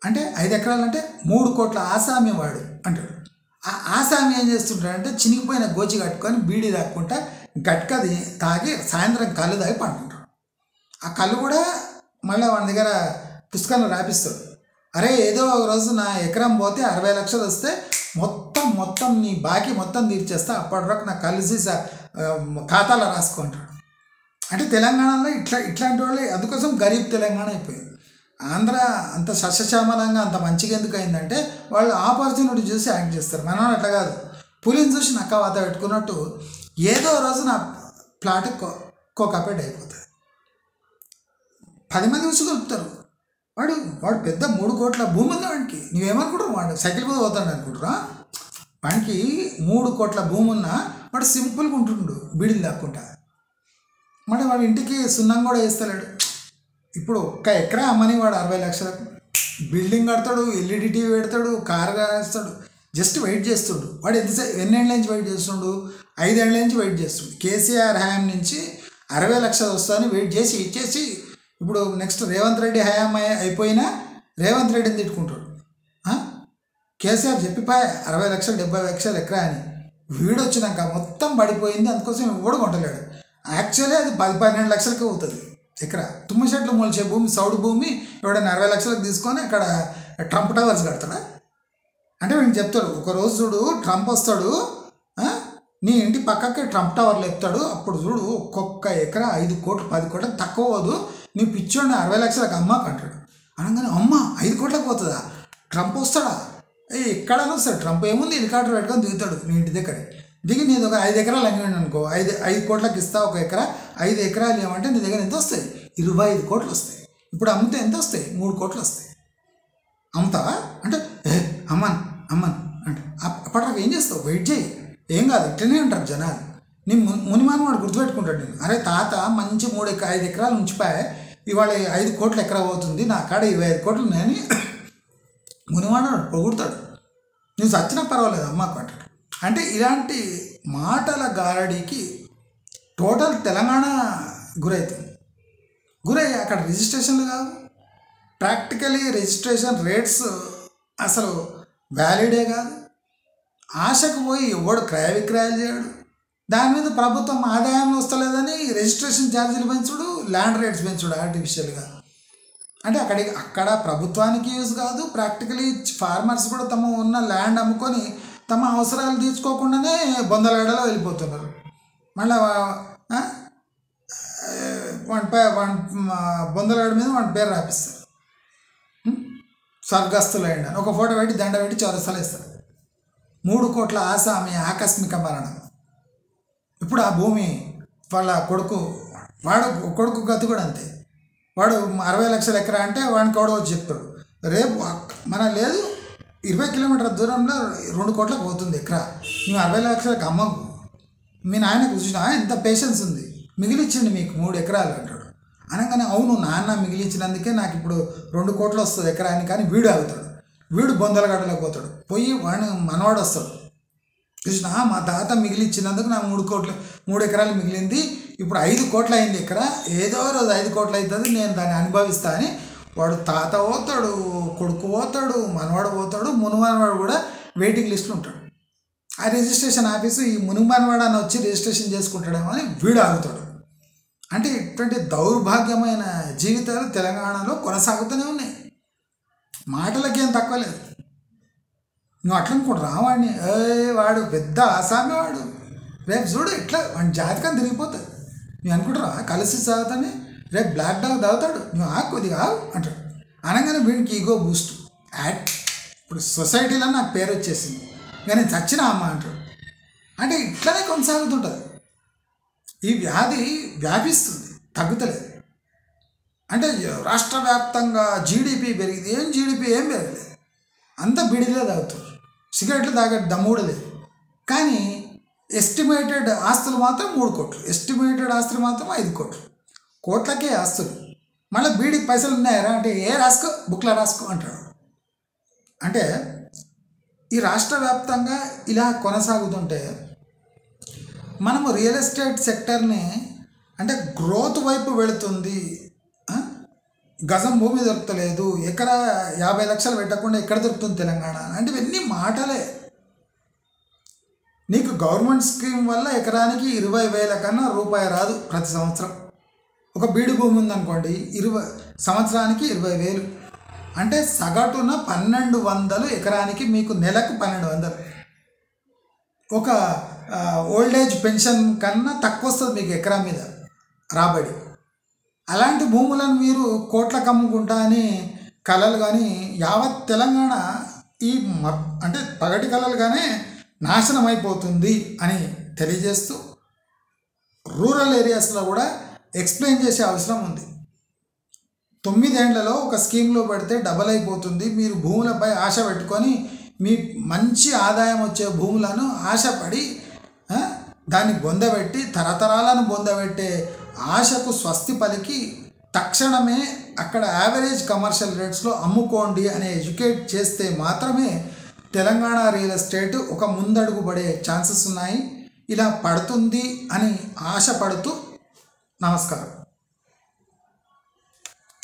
అంటే 5 ఎకరాలు అంటే 3 కోట్ల ఆసామి వాడు అంటాడు. ఆ ఆసామి ఏం చేస్తుంటాడంటే చినిగిపోయిన గోచి కట్టుకొని బీడీ తాక్కుంటా గట్కది తాగి సాయంత్రం కళ్ళు తాగి పండుకుంటాడు. ఆ కళ్ళు కూడా మళ్ళీ వాడి దగ్గర పుస్తకాలు రాపిస్తాడు. అరే ఏదో ఒక రోజు నా ఎకరం పోతే 60 లక్షలు వస్తే మొత్తం నీ బాకీ మొత్తం తీర్చేస్తా, అప్పటి వరకు నా కలిసి ఖాతాలో రాసుకుంటాడు. అంటే తెలంగాణలో ఇట్లాంటి వాళ్ళే, అందుకోసం గరీబ్ తెలంగాణ అయిపోయింది. ఆంధ్ర అంత సస్యశ్యామలంగా అంత మంచిగా ఎందుకు అయిందంటే వాళ్ళు ఆపర్చునిటీ చూసి యాక్ట్ చేస్తారు. మనం అట్లా కాదు, పులిని చూసి నక్క వాత పెట్టుకున్నట్టు ఏదో రోజు నా ప్లాట్ కోకాపేట అయిపోతుంది. 10 మంది వచ్చి కలుపుతారు. వాడు పెద్ద 3 కోట్ల భూమి ఉంది వాడికి. నువ్వేమనుకుంటావు వాడు సైకిల్ మీద పోతాడు అనుకుంటురా? వాడికి 3 కోట్ల భూమి ఉన్నా వాడు సింపుల్గా ఉంటుండు బీడీలు దాక్కుంటా. మరి వాడి ఇంటికి సున్నం కూడా వేస్తలేడు. ఇప్పుడు 1 ఎకరా అమ్మని వాడు 60 లక్షలకు బిల్డింగ్ కడతాడు, ఎల్ఈడి టీవీ పెడతాడు, కారు వేస్తాడు, జస్ట్ వెయిట్ చేస్తుండు. వాడు ఎన్నేళ్ళ నుంచి వెయిట్ చేస్తుండు? 5 ఏళ్ళ నుంచి వెయిట్ చేస్తుండు. కేసీఆర్ హయాం నుంచి 60 లక్షలు వస్తుందని వెయిట్ చేసి ఇచ్చేసి ఇప్పుడు నెక్స్ట్ రేవంత్ రెడ్డి హయాం అయిపోయినా రేవంత్ రెడ్డిని తిట్టుకుంటాడు. కేసీఆర్ చెప్పిపోయా 60 లక్షలు 70 లక్షలు ఎకరా అని. వీడు వచ్చినాక మొత్తం పడిపోయింది, అందుకోసం ఎవడు కొంటలేడు. యాక్చువల్లీ అది 10-12 లక్షలకే అవుతుంది ఎకరా. తుమ్మ చెట్లు మొలిచే భూమి, సౌడు భూమి ఎవడైనా 60 లక్షలకు తీసుకొని అక్కడ ట్రంప్ టవర్స్ కడతాడా? అంటే వీడికి చెప్తాడు, ఒకరోజు చూడు ట్రంప్ వస్తాడు, నీ ఇంటి పక్కకి ట్రంప్ టవర్లు ఎత్తాడు, అప్పుడు చూడు ఒక్కొక్క ఎకరా 5 కోట్లు 10 కోట్లు తక్కువ పోదు, నీ పిచ్చోడిని 60 లక్షలకు అమ్మకు అంటాడు. అనగానే అమ్మ 5 కోట్లకు పోతుందా, ట్రంప్ వస్తాడా? ఎక్కడైనా వస్తాడు ట్రంప్. ఏముంది హెలికాప్టర్ పెట్టుకొని దిగుతాడు నీ ఇంటి దగ్గర. దిగి నీది ఒక 5 ఎకరాలు అంగడి అనుకో, 5 కోట్లకు ఇస్తా ఒక ఎకరా. 5 ఎకరాలు ఏమంటే నీ దగ్గర ఎంత వస్తాయి? 25 కోట్లు వస్తాయి. ఇప్పుడు అమ్మితే ఎంత వస్తాయి? 3 కోట్లు వస్తాయి. అమ్ముతావా అంటే అమ్మన్ అంటే అప్పటిదాకా ఏం చేస్తావు? వెయిట్ చేయి, ఏం కాదు, ఇట్లనే ఉంటారు జనాలు. నీ మునిమాన వాడు గుర్తుపెట్టుకుంటాడు. నేను అరే తాత మంచి 5 ఎకరాలు ఉంచిపోయా, ఇవాళ 5 కోట్ల ఎకరా పోతుంది, నా కాడ 25 కోట్లు ఉన్నాయని మునిమాన వాడు పొగుడతాడు. నువ్వు చచ్చినా పర్వాలేదు అమ్మకు అంటాడు. అంటే ఇలాంటి మాటల గారడీకి టోటల్ తెలంగాణ గురయ్యి అక్కడ రిజిస్ట్రేషన్లు కావు. ప్రాక్టికలీ రిజిస్ట్రేషన్ రేట్స్ అసలు వ్యాలిడే కాదు. ఆశకు పోయి ఎవడు క్రయ విక్రయాలు చేయడు. దాని మీద ప్రభుత్వం ఆదాయం వస్తలేదని రిజిస్ట్రేషన్ ఛార్జీలు పెంచుడు, ల్యాండ్ రేట్స్ పెంచుడు ఆర్టిఫిషియల్గా. అంటే అక్కడ ప్రభుత్వానికి యూజ్ కాదు. ప్రాక్టికలీ ఫార్మర్స్ కూడా తమ ఉన్న ల్యాండ్ అమ్ముకొని తమ అవసరాలు తీర్చుకోకుండానే బొందలగడలో వెళ్ళిపోతున్నారు. మళ్ళీ బొందలగడ మీద వాడి పేరు రాపిస్తారు, స్వర్గస్థులు అయ్యండి అని ఒక ఫోటో పెట్టి దండ పెట్టి చౌరస్తాలు ఇస్తారు. 3 కోట్ల ఆసామి ఆకస్మిక మరణం. ఇప్పుడు ఆ భూమి వాళ్ళ కొడుకు గతి కూడా అంతే. వాడు 60 లక్షల ఎకరా అంటే వాడికి ఎవడో వచ్చి చెప్తాడు, రేపు మన లేదు 20 కిలోమీటర్ల దూరంలో 2 కోట్లకు పోతుంది ఎకరా, నువ్వు 60 లక్షలకు అమ్మకు. మీ నాయనకు చూసినా ఎంత పేషెన్స్ ఉంది, మిగిలిచ్చిండు మీకు 3 ఎకరాలు అంటాడు. అనగానే అవును నాన్న మిగిలించినందుకే నాకు ఇప్పుడు 2 కోట్లు వస్తుంది ఎకరాని. కానీ వీడు ఆగుతాడు, వీడు బొందలగడలోకి పోతాడు. పోయి వాడిని మనవాడు వస్తాడు, చూసినా మా తాత మిగిలిచ్చినందుకు నాకు 3 ఎకరాలు మిగిలింది, ఇప్పుడు 5 కోట్లు అయింది ఎకరా, ఏదో రోజు 5 కోట్లు అవుతుంది, నేను దాన్ని అనుభవిస్తా అని వాడు తాత పోతాడు, కొడుకు పోతాడు, మనవాడు పోతాడు, మునుమనవాడు కూడా వెయిటింగ్ లిస్ట్లో ఉంటాడు. ఆ రిజిస్ట్రేషన్ ఆఫీసు ఈ మునుమనవాడు అని వచ్చి రిజిస్ట్రేషన్ చేసుకుంటాడేమో అని వీడు ఆగుతాడు. అంటే ఇటువంటి దౌర్భాగ్యమైన జీవితాలు తెలంగాణలో కొనసాగుతూనే ఉన్నాయి. మాటలకేం తక్కువ లేదు. నువ్వు అట్లా అనుకుంటా వాడిని, వాడు పెద్ద ఆసామి వాడు, రేపు చూడు ఇట్లా వాడి జాతకం తిరిగిపోతుంది. నువ్వు అనుకుంటారా కలిసి సాగుతాని రేపు బ్లాక్ డాగ్ తాగుతాడు, నువ్వు కొద్దిగా అంటాడు. అనగానే వీడికి ఈగో బూస్ట్ యాడ్. ఇప్పుడు సొసైటీలో నాకు పేరు వచ్చేసింది, ఇంకా నేను చచ్చిన అమ్మ అంటాడు. అంటే ఇట్లనే కొనసాగుతుంటుంది. ఈ వ్యాధి వ్యాపిస్తుంది, తగ్గుతలేదు. అంటే రాష్ట్ర వ్యాప్తంగా జీడిపి పెరిగింది. ఏం జీడిపి ఏం పెరగలేదు, అంతా బిడిలే తాగుతారు. సిగరెట్లు తాగే దమ్ము కూడా లేదు. కానీ ఎస్టిమేటెడ్ ఆస్తులు మాత్రం 3 కోట్లు, ఎస్టిమేటెడ్ ఆస్తులు మాత్రం 5 కోట్లు. కోట్లకే ఆస్తులు. మళ్ళీ బీడికి పైసలు ఉన్నాయరా అంటే రాసుకో బుక్లో రాసుకో అంటాడు. అంటే ఈ రాష్ట్ర వ్యాప్తంగా ఇలా కొనసాగుతుంటే మనము రియల్ ఎస్టేట్ సెక్టర్ని అంటే గ్రోత్ వైపు వెళుతుంది. గజం భూమి దొరకలేదు, ఎకరా 50 లక్షలు పెట్టకుండా ఎక్కడ దొరుకుతుంది తెలంగాణ అంటే ఇవన్నీ మాటలే. నీకు గవర్నమెంట్ స్కీమ్ వల్ల ఎకరానికి 20,000 కన్నా రూపాయి రాదు ప్రతి సంవత్సరం. ఒక బీడు భూమి ఉందనుకోండి, సంవత్సరానికి 20,000 అంటే సగటున 1,200 ఎకరానికి, మీకు నెలకు 1,200. ఒక ఓల్డేజ్ పెన్షన్ కన్నా తక్కువ వస్తుంది మీకు ఎకరా మీద రాబడి. అలాంటి భూములను మీరు కోట్లకు అమ్ముకుంటా అని కలలు కానీ యావత్ తెలంగాణ ఈ అంటే పగటి కలలుగానే నాశనం అయిపోతుంది అని తెలియజేస్తూ రూరల్ ఏరియాస్లో కూడా ఎక్స్ప్లెయిన్ చేసే అవసరం ఉంది. 9 ఏళ్లలో ఒక స్కీమ్లో పెడితే డబల్ అయిపోతుంది. మీరు భూములపై ఆశ పెట్టుకొని మీ మంచి ఆదాయం వచ్చే భూములను ఆశపడి దాన్ని బొందబెట్టి తరతరాలను బొందబెట్టే ఆశకు స్వస్తి పలికి తక్షణమే అక్కడ యావరేజ్ కమర్షియల్ రేట్స్లో అమ్ముకోండి అని ఎడ్యుకేట్ చేస్తే మాత్రమే తెలంగాణ రియల్ ఎస్టేట్ ఒక ముందడుగు పడే ఛాన్సెస్ ఉన్నాయి. ఇలా పడుతుంది అని ఆశపడుతూ నమస్కారం.